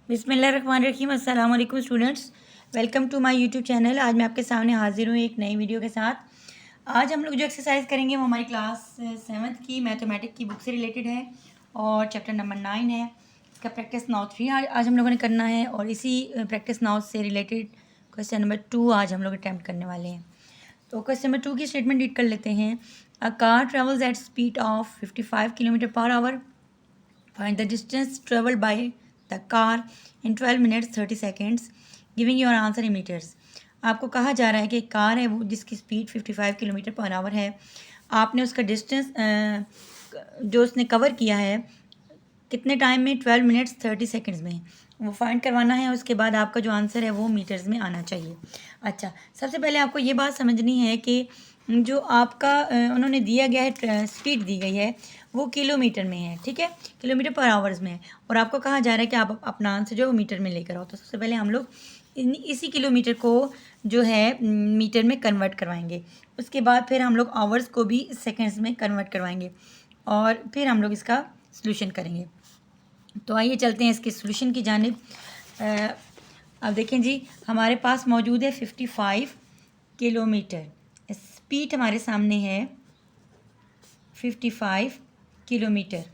बिस्मिल्लाहिर्रहमानिर्रहीम। अस्सलाम वालेकुम students, welcome to my YouTube channel. आज मैं आपके सामने हाजिर हूँ एक नई वीडियो के साथ। आज हम लोग जो एक्सरसाइज करेंगे वो हमारी क्लास 7th की मैथमेटिक्स की बुक से रिलेटेड है और चैप्टर नंबर 9 है। इसका प्रैक्टिस नाउ 3 आज हम लोगों ने करना है और इसी प्रैक्टिस नाउ से रिलेटेड क्वेश्चन नंबर 2 आज हम लोग अटैम्प्ट करने वाले हैं। तो क्वेश्चन नंबर 2 की स्टेटमेंट रीड कर लेते हैं। A car travels at speed of 55 kilometre per hour. Find the distance traveled by the car in 12 minutes 30 seconds, giving your answer in meters. आपको कहा जा रहा है कि एक कार है वो जिसकी स्पीड 55 किलोमीटर पर आवर है। आपने उसका डिस्टेंस जो उसने कवर किया है कितने टाइम में, 12 मिनट्स 30 सेकेंड्स में, वो फाइंड करवाना है। उसके बाद आपका जो आंसर है वो मीटर्स में आना चाहिए। अच्छा, सबसे पहले आपको ये बात समझनी है कि जो आपका उन्होंने दिया गया है, स्पीड दी गई है वो किलोमीटर में है, ठीक है, किलोमीटर पर आवर्स में है और आपको कहा जा रहा है कि आप अपना आंसर जो है वो मीटर में लेकर आओ। तो सबसे पहले हम लोग इसी किलोमीटर को जो है मीटर में कन्वर्ट करवाएंगे। उसके बाद फिर हम लोग आवर्स को भी सेकेंड्स में कन्वर्ट करवाएंगे और फिर हम लोग इसका सॉल्यूशन करेंगे। तो आइए चलते हैं इसके सॉल्यूशन की जानिब। अब देखें जी, हमारे पास मौजूद है 55 किलोमीटर। स्पीड हमारे सामने है 55 किलोमीटर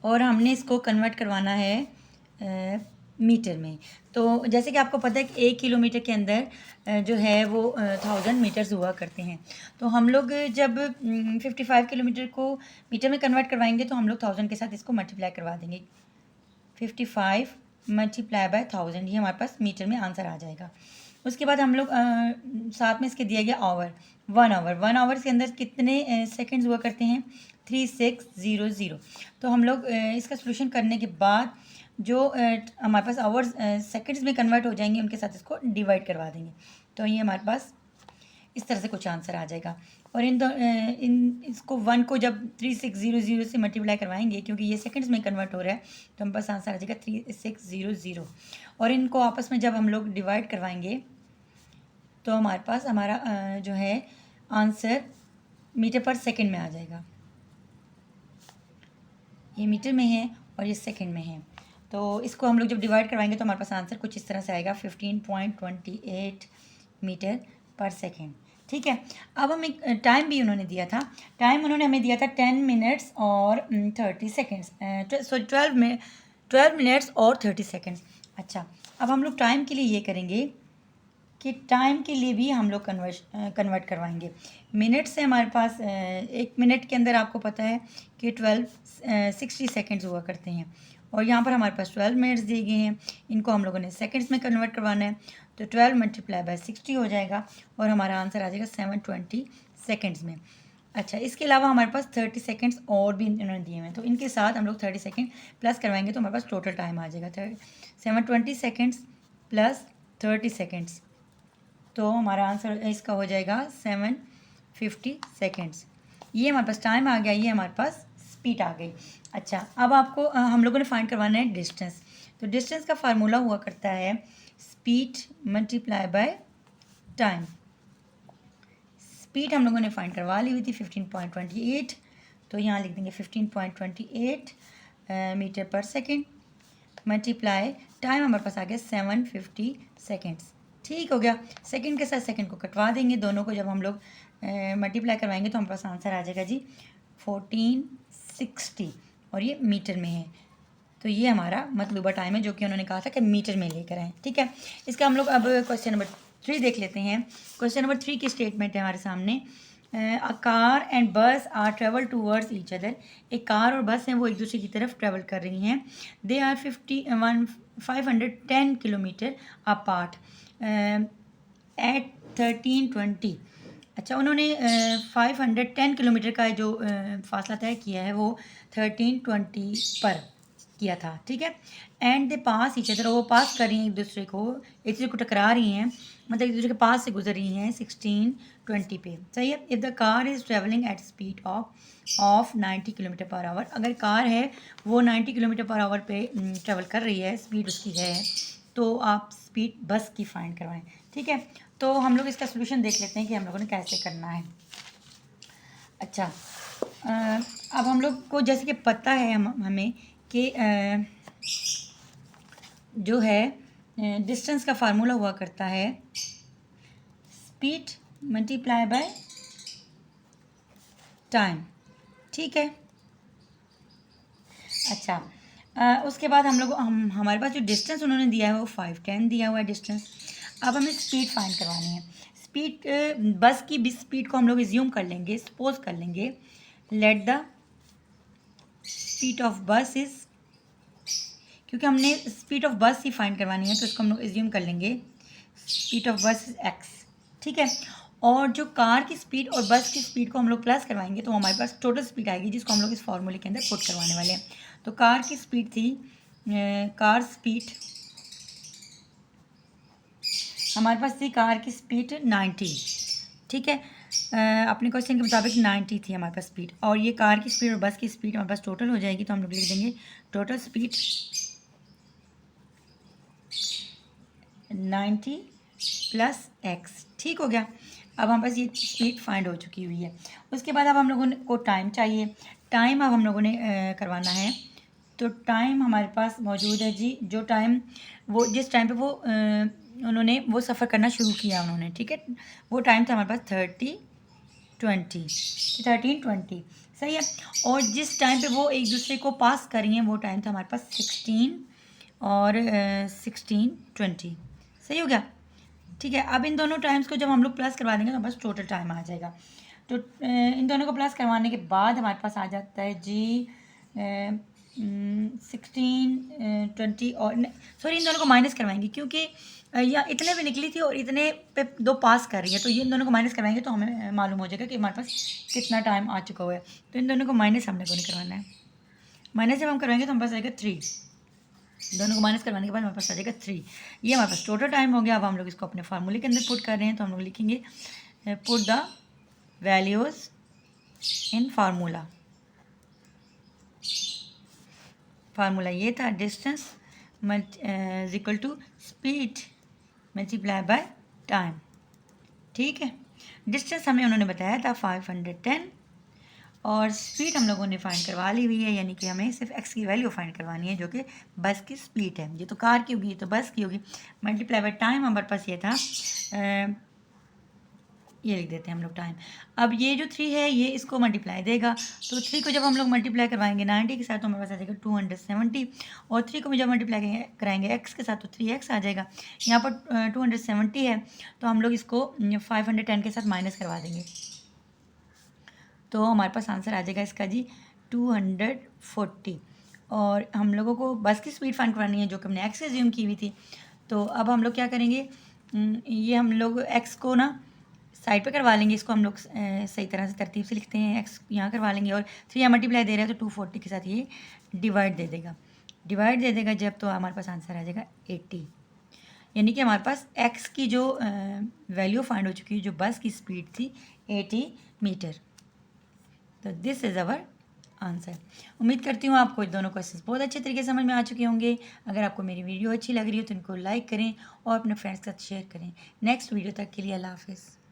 और हमने इसको कन्वर्ट करवाना है मीटर में। तो जैसे कि आपको पता है कि 1 किलोमीटर के अंदर जो है वो 1000 मीटर्स हुआ करते हैं। तो हम लोग जब 55 किलोमीटर को मीटर में कन्वर्ट करवाएंगे तो हम लोग 1000 के साथ इसको मल्टीप्लाई करवा देंगे। 55 मल्टीप्लाई बाय 1000, ये हमारे पास मीटर में आंसर आ जाएगा। उसके बाद हम लोग साथ में इसके दिया गया आवर, 1 आवर के अंदर कितने सेकंड्स हुआ करते हैं, 3600। तो हम लोग इसका सॉल्यूशन करने के बाद जो हमारे पास आवर्स सेकंड्स में कन्वर्ट हो जाएंगे उनके साथ इसको डिवाइड करवा देंगे। तो ये हमारे पास इस तरह से कुछ आंसर आ जाएगा। और इसको 1 को जब 3600 से मल्टीप्लाई करवाएंगे, क्योंकि ये सेकंड्स में कन्वर्ट हो रहा है, तो हम पास आंसर आ जाएगा 3600। और इनको आपस में जब हम लोग डिवाइड करवाएंगे तो हमारे पास हमारा जो है आंसर मीटर पर सेकंड में आ जाएगा। ये मीटर में है और ये सेकंड में है। तो इसको हम लोग जब डिवाइड करवाएंगे तो हमारे पास आंसर कुछ इस तरह से आएगा, 15.28 मीटर पर सेकंड। ठीक है, अब हम एक टाइम भी उन्होंने दिया था। टाइम उन्होंने हमें दिया था 10 मिनट्स और 30 सेकेंड्स, सॉरी 12 मिनट्स और 30 सेकेंड्स। अच्छा, अब हम लोग टाइम के लिए ये करेंगे कि टाइम के लिए भी हम लोग कन्वर्ट करवाएंगे। मिनट से हमारे पास 1 मिनट के अंदर आपको पता है कि 60 सेकेंड्स हुआ करते हैं और यहाँ पर हमारे पास 12 मिनट्स दिए गए हैं। इनको हम लोगों ने सेकेंड्स में कन्वर्ट करवाना है, तो 12 मल्टीप्लाई बाय 60 हो जाएगा और हमारा आंसर आ जाएगा 720 सेकेंड्स में। अच्छा, इसके अलावा हमारे पास 30 सेकेंड्स और भी इन्होंने दिए हुए हैं, तो इनके साथ हम लोग 30 सेकेंड प्लस करवाएंगे तो हमारे पास टोटल टाइम आ जाएगा 720 सेकेंड्स प्लस 30 सेकेंड्स। तो हमारा आंसर इसका हो जाएगा 750 सेकेंड्स। ये हमारे पास टाइम आ गया, ये हमारे पास स्पीड आ गई। अच्छा, अब आपको हम लोगों ने फाइंड करवाना है डिस्टेंस। तो डिस्टेंस का फार्मूला हुआ करता है speed multiply by time. Speed हम लोगों ने फाइंड करवा ली हुई थी 15.28, तो यहाँ लिख देंगे 15.28 मीटर पर सेकेंड मल्टीप्लाई टाइम, हमारे पास आ गया 750 सेकेंड्स। ठीक हो गया, सेकंड के साथ सेकंड को कटवा देंगे, दोनों को जब हम लोग मल्टीप्लाई करवाएंगे तो हमारे पास आंसर आ जाएगा जी 1460 और ये मीटर में है। तो ये हमारा मतलूबा टाइम है जो कि उन्होंने कहा था कि मीटर में लेकर आएँ। ठीक है, इसका हम लोग अब क्वेश्चन नंबर 3 देख लेते हैं। क्वेश्चन नंबर 3 की स्टेटमेंट है हमारे सामने। A car and bus are travel towards each other. एक कार और बस हैं वो एक दूसरे की तरफ ट्रेवल कर रही हैं। They are 510 kilometre apart at 1320। अच्छा, उन्होंने 510 किलोमीटर का जो फासला तय किया है वो 1320 पर किया था। ठीक है, and they pass each other, वो पास कर रही हैं एक दूसरे को टकरा रही हैं, मतलब एक दूसरे के पास से गुजर रही हैं 1620 पे। सही है। If the car is travelling at speed of 90 kilometre per hour, अगर कार है वो 90 किलोमीटर पर आवर पे ट्रेवल कर रही है, स्पीड उसकी है, तो आप स्पीड बस की फाइंड करवाएं। ठीक है, तो हम लोग इसका सोल्यूशन देख लेते हैं कि हम लोगों ने कैसे करना है। अच्छा, अब हम लोग को जैसे कि पता है हमें कि जो है डिस्टेंस का फार्मूला हुआ करता है स्पीड मल्टीप्लाई बाय टाइम। ठीक है। अच्छा, उसके बाद हमारे पास जो डिस्टेंस उन्होंने दिया है वो 510 दिया हुआ है डिस्टेंस। अब हमें स्पीड फाइंड करवानी है। स्पीड बस की भी स्पीड को हम लोग एज्यूम कर लेंगे, सपोज कर लेंगे लेट द स्पीड ऑफ बस इज, क्योंकि हमने स्पीड ऑफ बस ही फाइंड करवानी है तो इसको हम लोग एज्यूम कर लेंगे स्पीड ऑफ बस इज एक्स। ठीक है। और जो कार की स्पीड और बस की स्पीड को हम लोग प्लस करवाएंगे तो हमारे पास टोटल स्पीड आएगी, जिसको हम लोग इस फॉर्मूले के अंदर पुट करवाने वाले हैं। तो कार की स्पीड थी, कार स्पीड हमारे पास थी, कार की स्पीड 90। ठीक है। अपने क्वेश्चन के मुताबिक 90 थी हमारे पास स्पीड, और ये कार की स्पीड और बस की स्पीड हमारे पास टोटल हो जाएगी। तो हम लोग लिख देंगे टोटल स्पीड 90 प्लस एक्स। ठीक हो गया। अब हमारे पास ये स्पीड फाइंड हो चुकी हुई है। उसके बाद अब हम लोगों को टाइम चाहिए। टाइम अब हम लोगों ने करवाना है। तो टाइम हमारे पास मौजूद है जी। जो टाइम वो जिस टाइम पे वो उन्होंने वो सफ़र करना शुरू किया उन्होंने, ठीक है, वो टाइम था हमारे पास 13:20। सही है। और जिस टाइम पे वो एक दूसरे को पास कर रही हैं वो टाइम था हमारे पास 16 और 16:20। सही हो गया। ठीक है। अब इन दोनों टाइम्स को जब हम लोग प्लस करवा देंगे तो बस टोटल टाइम आ जाएगा। तो इन दोनों को प्लस करवाने के बाद हमारे पास आ जाता है जी 16:20 और सॉरी इन दोनों को माइनस करवाएंगे, क्योंकि या इतने पे निकली थी और इतने पे दो पास कर रही है, तो ये इन दोनों को माइनस करवाएंगे तो हमें मालूम हो जाएगा कि हमारे पास कितना टाइम आ चुका हुआ है। तो इन दोनों को माइनस हमने को नहीं करवाना है। माइनस जब हम करवाएंगे तो हमारे पास आएगा 3। दोनों को माइनस करवाने के बाद हमारे पास आ जाएगा 3। ये हमारे पास टोटल टाइम हो गया। अब हम लोग इसको अपने फार्मूले के अंदर पुट कर रहे हैं। तो हम लोग लिखेंगे put the values in formula. Formula ये था distance is equal to speed multiply by time. ठीक है। डिस्टेंस हमें उन्होंने बताया था 510 और स्पीड हम लोगों ने फाइंड करवा ली हुई है, यानी कि हमें सिर्फ एक्स की वैल्यू फाइंड करवानी है जो कि बस की स्पीड है। ये तो कार की होगी, ये तो बस की होगी। मल्टीप्लाई बाय टाइम हमारे पास ये था, ये लिख देते हैं हम लोग टाइम। अब ये जो 3 है ये इसको मल्टीप्लाई देगा। तो 3 को जब हम लोग मल्टीप्लाई करवाएंगे 90 के साथ तो हमारे पास आ जाएगा 270, और 3 को भी जब मल्टीप्लाई कराएंगे एक्स के साथ तो 3x आ जाएगा। यहाँ पर 270 है तो हम लोग इसको 510 के साथ माइनस करवा देंगे तो हमारे पास आंसर आ जाएगा इसका जी 240। और हम लोगों को बस की स्पीड फाइंड करवानी है जो कि हमने एक्स से ज्यूम की हुई थी। तो अब हम लोग क्या करेंगे, ये हम लोग एक्स को ना साइड पे करवा लेंगे। इसको हम लोग सही तरह से तरतीब से लिखते हैं। एक्स यहाँ करवा लेंगे और 3 यहाँ मल्टीप्लाई दे रहा है तो 240 के साथ ये डिवाइड दे देगा जब, तो हमारे पास आंसर आ जाएगा 80। यानी कि हमारे पास एक्स की जो वैल्यू फाइंड हो चुकी है, जो बस की स्पीड थी 80 मीटर। तो दिस इज़ अवर आंसर। उम्मीद करती हूँ आपको दोनों क्वेश्चंस बहुत अच्छे तरीके से समझ में आ चुके होंगे। अगर आपको मेरी वीडियो अच्छी लग रही हो तो इनको लाइक करें और अपने फ्रेंड्स के साथ शेयर करें। नेक्स्ट वीडियो तक के लिए अल्लाह हाफिज़।